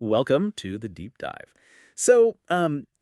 Welcome to the deep dive.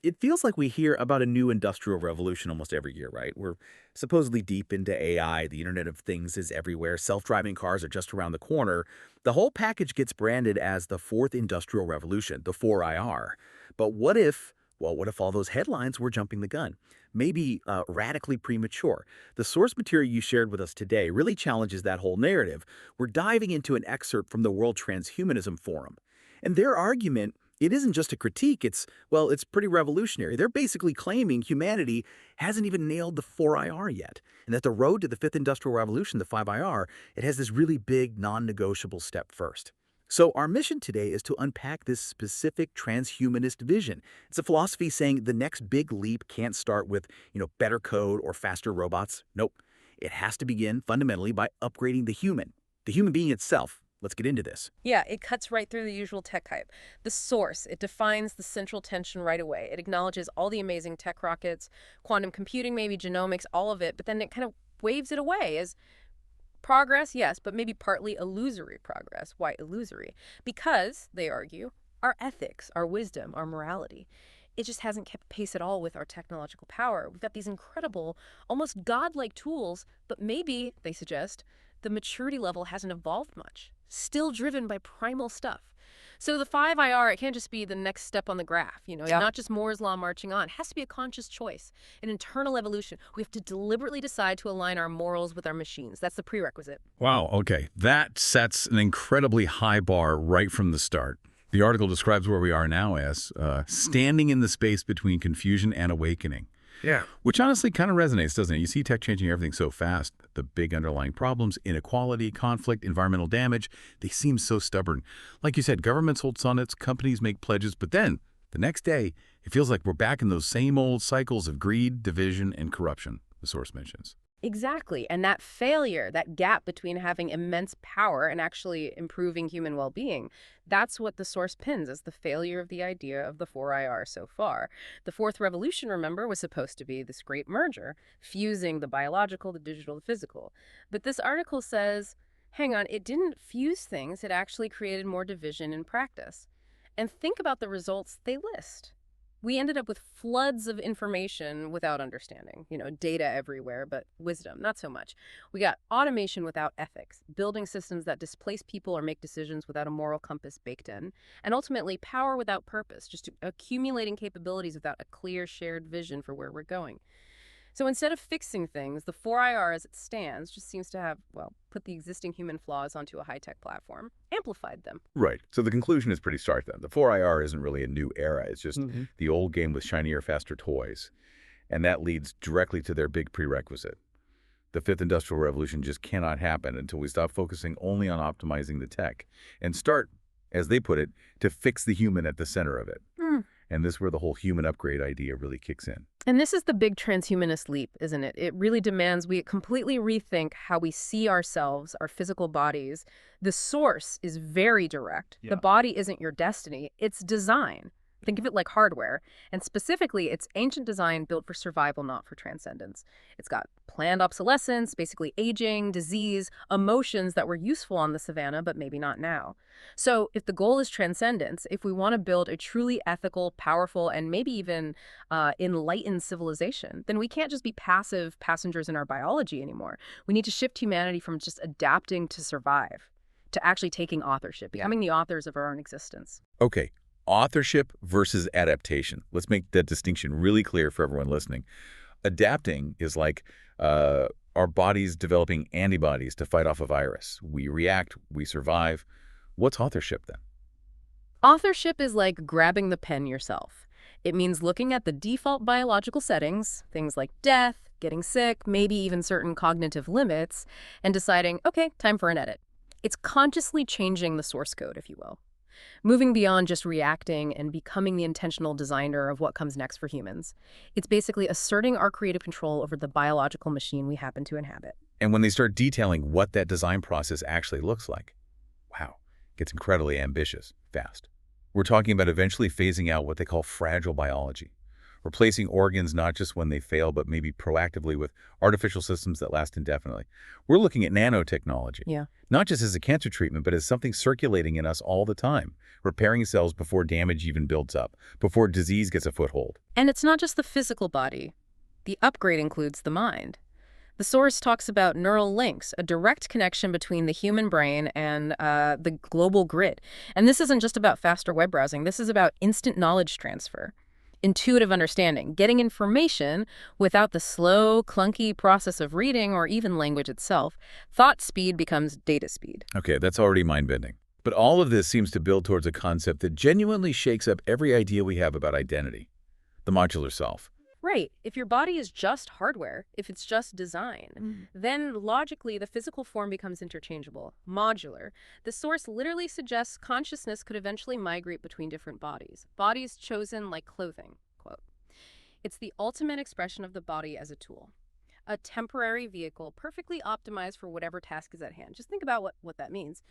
It feels like we hear about a new industrial revolution almost every year, right? We're supposedly deep into AI, the Internet of Things is everywhere, self-driving cars are just around the corner. The whole package gets branded as the fourth industrial revolution, the 4IR. But what if all those headlines were jumping the gun? Maybe radically premature. The source material you shared with us today really challenges that whole narrative. We're diving into an excerpt from the World Transhumanism Forum. And their argument, it isn't just a critique, it's pretty revolutionary. They're basically claiming humanity hasn't even nailed the 4IR yet, and that the road to the fifth industrial revolution, the 5IR, it has this really big non-negotiable step first. So our mission today is to unpack this specific transhumanist vision. It's a philosophy saying the next big leap can't start with, better code or faster robots. Nope. It has to begin fundamentally by upgrading the human being itself. Let's get into this. Yeah, it cuts right through the usual tech hype. The source, it defines the central tension right away. It acknowledges all the amazing tech rockets, quantum computing, maybe genomics, all of it, but then it kind of waves it away as progress, yes, but maybe partly illusory progress. Why illusory? Because, they argue, our ethics, our wisdom, our morality, it just hasn't kept pace at all with our technological power. We've got these incredible, almost godlike tools, but maybe, they suggest, the maturity level hasn't evolved much. Still driven by primal stuff. So the 5IR, it can't just be the next step on the graph, It's Yeah. not just Moore's law marching on. It has to be a conscious choice, an internal evolution. We have to deliberately decide to align our morals with our machines. That's the prerequisite. Wow, okay. That sets an incredibly high bar right from the start. The article describes where we are now as standing in the space between confusion and awakening. Yeah. Which honestly kind of resonates, doesn't it? You see tech changing everything so fast. The big underlying problems, inequality, conflict, environmental damage, they seem so stubborn. Like you said, governments hold sonnets, companies make pledges, but then, the next day, it feels like we're back in those same old cycles of greed, division, and corruption, the source mentions. Exactly. And that failure, that gap between having immense power and actually improving human well-being, that's what the source pins as the failure of the idea of the 4IR so far. The fourth revolution, remember, was supposed to be this great merger, fusing the biological, the digital, the physical. But this article says, hang on, it didn't fuse things, it actually created more division in practice. And think about the results they list. We ended up with floods of information without understanding, data everywhere, but wisdom, not so much. We got automation without ethics, building systems that displace people or make decisions without a moral compass baked in, and ultimately power without purpose, just accumulating capabilities without a clear shared vision for where we're going. So instead of fixing things, the 4IR as it stands just seems to have, put the existing human flaws onto a high-tech platform, amplified them. Right. So the conclusion is pretty stark then. The 4IR isn't really a new era. It's just the old game with shinier, faster toys. And that leads directly to their big prerequisite. The fifth industrial revolution just cannot happen until we stop focusing only on optimizing the tech and start, as they put it, to fix the human at the center of it. And this is where the whole human upgrade idea really kicks in. And this is the big transhumanist leap, isn't it? It really demands we completely rethink how we see ourselves, our physical bodies. The source is very direct. Yeah. The body isn't your destiny. It's design. Think of it like hardware. And specifically, it's ancient design built for survival, not for transcendence. It's got planned obsolescence, basically aging, disease, emotions that were useful on the savannah, but maybe not now. So if the goal is transcendence, if we want to build a truly ethical, powerful, and maybe even enlightened civilization, then we can't just be passive passengers in our biology anymore. We need to shift humanity from just adapting to survive to actually taking authorship, becoming the authors of our own existence. Okay. Authorship versus adaptation. Let's make that distinction really clear for everyone listening. Adapting is like our bodies developing antibodies to fight off a virus. We react, we survive. What's authorship then? Authorship is like grabbing the pen yourself. It means looking at the default biological settings, things like death, getting sick, maybe even certain cognitive limits, and deciding, okay, time for an edit. It's consciously changing the source code, if you will. Moving beyond just reacting and becoming the intentional designer of what comes next for humans. It's basically asserting our creative control over the biological machine we happen to inhabit. And when they start detailing what that design process actually looks like, wow, it gets incredibly ambitious, fast. We're talking about eventually phasing out what they call fragile biology. replacing organs not just when they fail, but maybe proactively with artificial systems that last indefinitely. We're looking at nanotechnology, Yeah. not just as a cancer treatment, but as something circulating in us all the time, repairing cells before damage even builds up, before disease gets a foothold. And it's not just the physical body. The upgrade includes the mind. The source talks about neural links, a direct connection between the human brain and the global grid. And this isn't just about faster web browsing. This is about instant knowledge transfer, intuitive understanding, getting information without the slow, clunky process of reading or even language itself. Thought speed becomes data speed. Okay, that's already mind-bending. But all of this seems to build towards a concept that genuinely shakes up every idea we have about identity, the modular self. Right. If your body is just hardware, if it's just design, then logically the physical form becomes interchangeable, modular. The source literally suggests consciousness could eventually migrate between different bodies chosen like clothing, quote. It's the ultimate expression of the body as a tool, a temporary vehicle perfectly optimized for whatever task is at hand. Just think about what that means.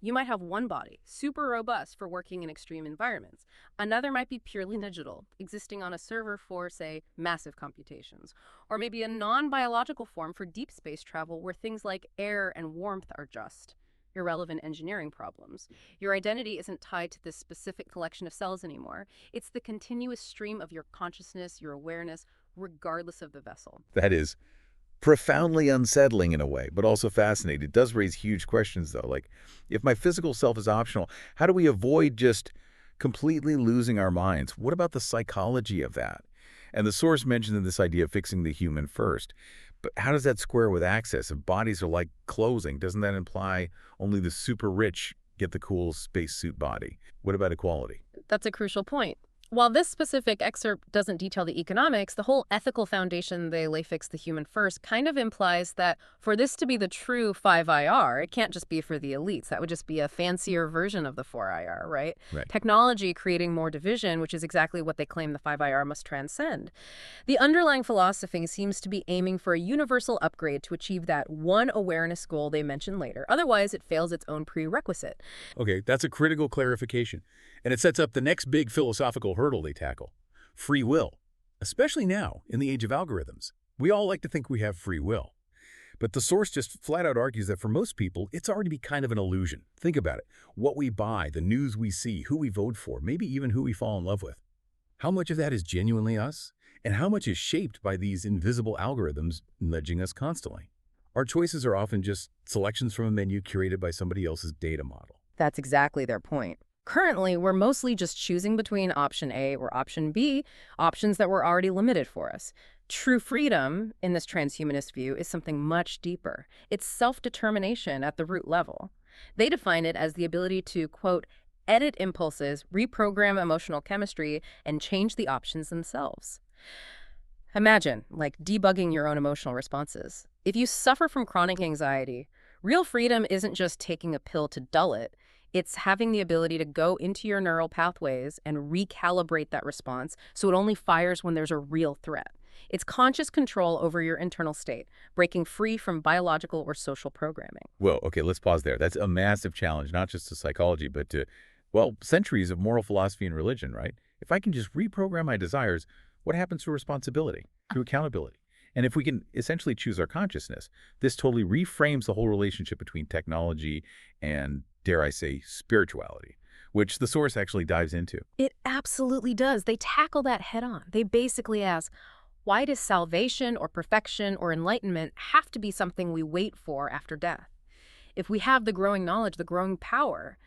You might have one body, super robust for working in extreme environments. Another might be purely digital, existing on a server for, say, massive computations. Or maybe a non-biological form for deep space travel where things like air and warmth are just irrelevant engineering problems. Your identity isn't tied to this specific collection of cells anymore. It's the continuous stream of your consciousness, your awareness, regardless of the vessel. That is profoundly unsettling in a way, but also fascinating. It does raise huge questions, though. Like, if my physical self is optional, how do we avoid just completely losing our minds? What about the psychology of that? And the source mentioned this idea of fixing the human first. But how does that square with access? If bodies are like clothing, doesn't that imply only the super rich get the cool spacesuit body? What about equality? That's a crucial point. While this specific excerpt doesn't detail the economics, the whole ethical foundation they lay fix the human first kind of implies that for this to be the true 5IR, it can't just be for the elites. That would just be a fancier version of the 4IR, right? Right. Technology creating more division, which is exactly what they claim the 5IR must transcend. The underlying philosophy seems to be aiming for a universal upgrade to achieve that one awareness goal they mention later. Otherwise, it fails its own prerequisite. Okay, that's a critical clarification. And it sets up the next big philosophical hurdle they tackle: free will. Especially now, in the age of algorithms. We all like to think we have free will. But the source just flat out argues that for most people, it's already kind of an illusion. Think about it. What we buy, the news we see, who we vote for, maybe even who we fall in love with. How much of that is genuinely us? And how much is shaped by these invisible algorithms nudging us constantly? Our choices are often just selections from a menu curated by somebody else's data model. That's exactly their point. Currently, we're mostly just choosing between option A or option B, options that were already limited for us. True freedom, in this transhumanist view, is something much deeper. It's self-determination at the root level. They define it as the ability to, quote, edit impulses, reprogram emotional chemistry, and change the options themselves. Imagine, like, debugging your own emotional responses. If you suffer from chronic anxiety, real freedom isn't just taking a pill to dull it. It's having the ability to go into your neural pathways and recalibrate that response so it only fires when there's a real threat. It's conscious control over your internal state, breaking free from biological or social programming. Well, okay, let's pause there. That's a massive challenge, not just to psychology, but to, well, centuries of moral philosophy and religion, right? If I can just reprogram my desires, what happens to responsibility, to accountability? And if we can essentially choose our consciousness, this totally reframes the whole relationship between technology and, dare I say, spirituality, which the source actually dives into. It absolutely does. They tackle that head on. They basically ask, why does salvation or perfection or enlightenment have to be something we wait for after death? If we have the growing knowledge, the growing power,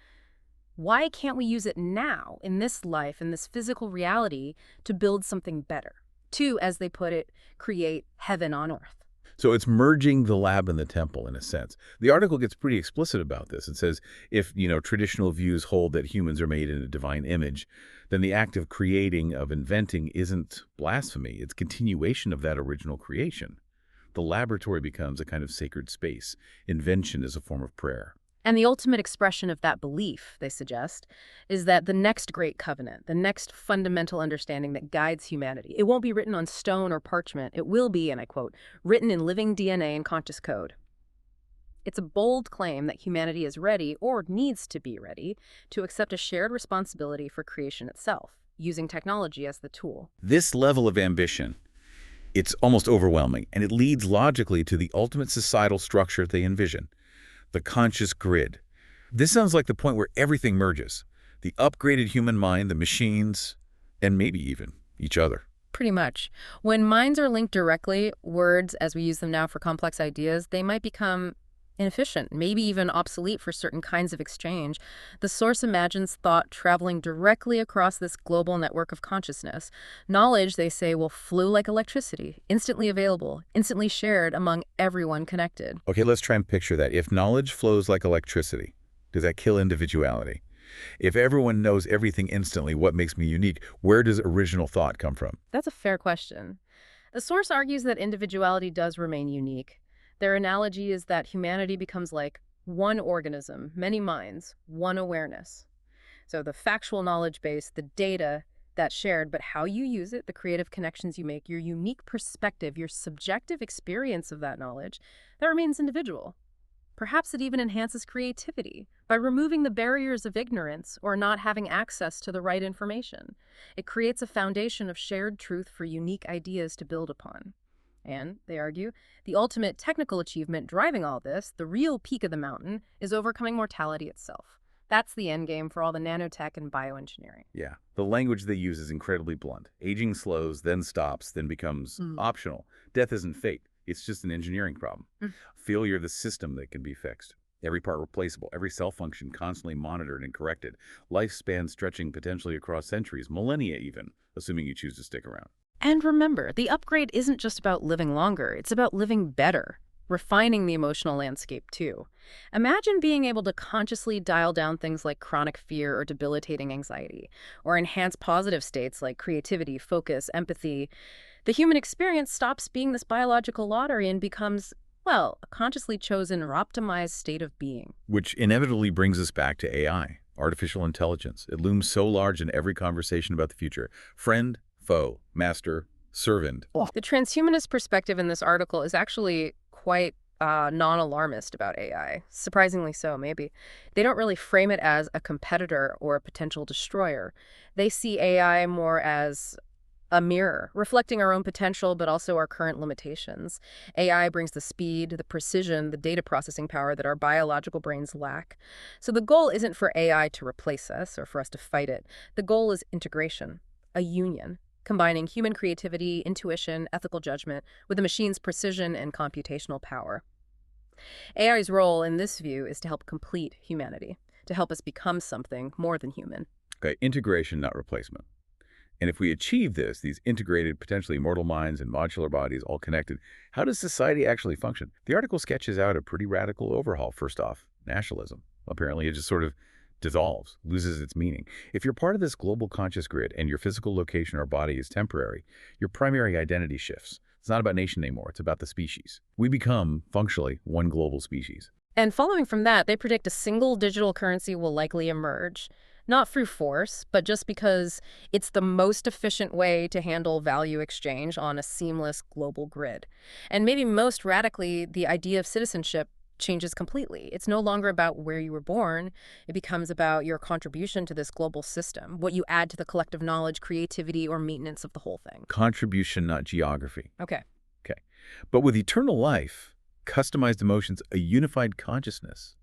why can't we use it now, in this life, in this physical reality, to build something better? To, as they put it, create heaven on earth. So it's merging the lab and the temple, in a sense. The article gets pretty explicit about this. It says, if, traditional views hold that humans are made in a divine image, then the act of creating, of inventing, isn't blasphemy. It's continuation of that original creation. The laboratory becomes a kind of sacred space. Invention is a form of prayer. And the ultimate expression of that belief, they suggest, is that the next great covenant, the next fundamental understanding that guides humanity, it won't be written on stone or parchment. It will be, and I quote, written in living DNA and conscious code. It's a bold claim that humanity is ready, or needs to be ready, to accept a shared responsibility for creation itself. using technology as the tool. This level of ambition, it's almost overwhelming, and it leads logically to the ultimate societal structure they envision, the conscious grid. This sounds like the point where everything merges. The upgraded human mind, the machines, and maybe even each other. Pretty much. When minds are linked directly, words, as we use them now for complex ideas, they might become inefficient, maybe even obsolete for certain kinds of exchange. The source imagines thought traveling directly across this global network of consciousness. Knowledge, they say, will flow like electricity, instantly available, instantly shared among everyone connected. Okay, let's try and picture that. If knowledge flows like electricity, does that kill individuality? If everyone knows everything instantly, what makes me unique? Where does original thought come from? That's a fair question. The source argues that individuality does remain unique. Their analogy is that humanity becomes like one organism, many minds, one awareness. So the factual knowledge base, the data that's shared, but how you use it, the creative connections you make, your unique perspective, your subjective experience of that knowledge, that remains individual. Perhaps it even enhances creativity by removing the barriers of ignorance or not having access to the right information. It creates a foundation of shared truth for unique ideas to build upon. And, they argue, the ultimate technical achievement driving all this, the real peak of the mountain, is overcoming mortality itself. That's the end game for all the nanotech and bioengineering. Yeah, the language they use is incredibly blunt. Aging slows, then stops, then becomes optional. Death isn't fate. It's just an engineering problem. Failure of the system that can be fixed. Every part replaceable, every cell function constantly monitored and corrected. Lifespan stretching potentially across centuries, millennia even, assuming you choose to stick around. And remember, the upgrade isn't just about living longer, it's about living better, refining the emotional landscape too. Imagine being able to consciously dial down things like chronic fear or debilitating anxiety, or enhance positive states like creativity, focus, empathy. The human experience stops being this biological lottery and becomes, well, a consciously chosen or optimized state of being. Which inevitably brings us back to AI, artificial intelligence. It looms so large in every conversation about the future. Friend, foe, master, servant. The transhumanist perspective in this article is actually quite non-alarmist about AI. Surprisingly so, maybe. They don't really frame it as a competitor or a potential destroyer. They see AI more as a mirror, reflecting our own potential, but also our current limitations. AI brings the speed, the precision, the data processing power that our biological brains lack. So the goal isn't for AI to replace us or for us to fight it. The goal is integration, a union, combining human creativity, intuition, ethical judgment with the machine's precision and computational power. AI's role in this view is to help complete humanity, to help us become something more than human. Okay, integration, not replacement. And if we achieve this, these integrated, potentially immortal minds and modular bodies all connected, how does society actually function? The article sketches out a pretty radical overhaul. First off, nationalism. Apparently, it just sort of dissolves, loses its meaning. If you're part of this global conscious grid and your physical location or body is temporary, your primary identity shifts. It's not about nation anymore. It's about the species. We become, functionally, one global species. And following from that, they predict a single digital currency will likely emerge. Not through force, but just because it's the most efficient way to handle value exchange on a seamless global grid. And maybe most radically, the idea of citizenship changes completely. It's no longer about where you were born. It becomes about your contribution to this global system, what you add to the collective knowledge, creativity, or maintenance of the whole thing. Contribution, not geography. Okay. Okay. But with eternal life, customized emotions, a unified consciousness,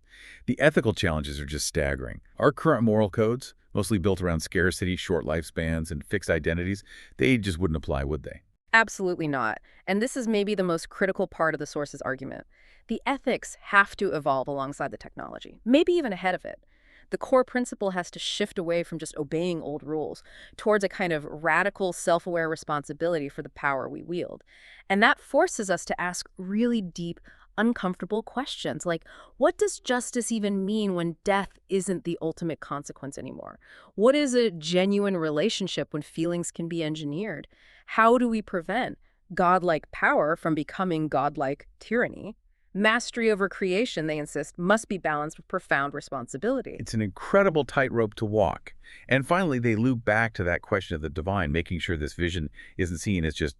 the ethical challenges are just staggering. Our current moral codes, mostly built around scarcity, short lifespans, and fixed identities, they just wouldn't apply, would they? Absolutely not. And this is maybe the most critical part of the source's argument. The ethics have to evolve alongside the technology, maybe even ahead of it. The core principle has to shift away from just obeying old rules towards a kind of radical self-aware responsibility for the power we wield. And that forces us to ask really deep, uncomfortable questions like, what does justice even mean when death isn't the ultimate consequence anymore? What is a genuine relationship when feelings can be engineered? How do we prevent godlike power from becoming godlike tyranny? Mastery over creation, they insist, must be balanced with profound responsibility. It's an incredible tightrope to walk. And finally, they loop back to that question of the divine, making sure this vision isn't seen as just,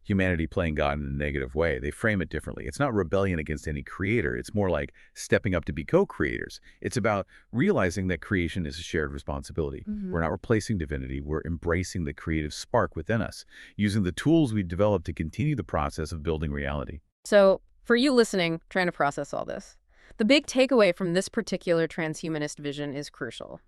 humanity playing God in a negative way. They frame it differently. It's not rebellion against any creator. It's more like stepping up to be co-creators. It's about realizing that creation is a shared responsibility. We're not replacing divinity. We're embracing the creative spark within us, using the tools we've developed to continue the process of building reality. So, for you listening, trying to process all this, the big takeaway from this particular transhumanist vision is crucial.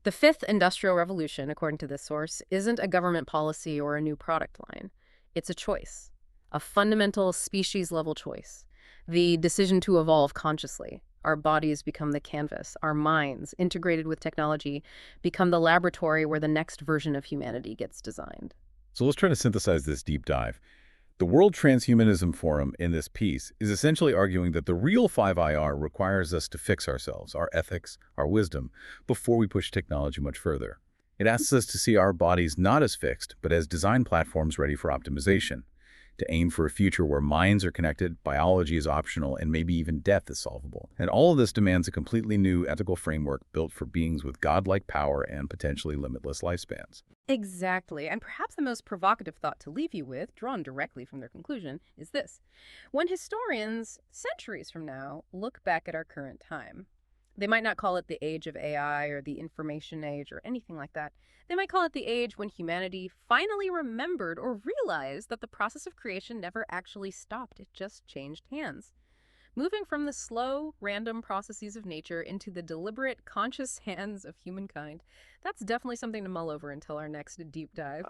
The fifth industrial revolution, according to this source, isn't a government policy or a new product line. It's a choice, a fundamental species-level choice. The decision to evolve consciously. Our bodies become the canvas. Our minds, integrated with technology, become the laboratory where the next version of humanity gets designed. So let's try to synthesize this deep dive. The World Transhumanism Forum in this piece is essentially arguing that the real 5IR requires us to fix ourselves, our ethics, our wisdom, before we push technology much further. It asks us to see our bodies not as fixed, but as design platforms ready for optimization, to aim for a future where minds are connected, biology is optional, and maybe even death is solvable. And all of this demands a completely new ethical framework built for beings with godlike power and potentially limitless lifespans. Exactly. And perhaps the most provocative thought to leave you with, drawn directly from their conclusion, is this. When historians, centuries from now, look back at our current time, they might not call it the age of AI or the information age or anything like that. They might call it the age when humanity finally remembered or realized that the process of creation never actually stopped. It just changed hands. Moving from the slow, random processes of nature into the deliberate, conscious hands of humankind, that's definitely something to mull over until our next deep dive.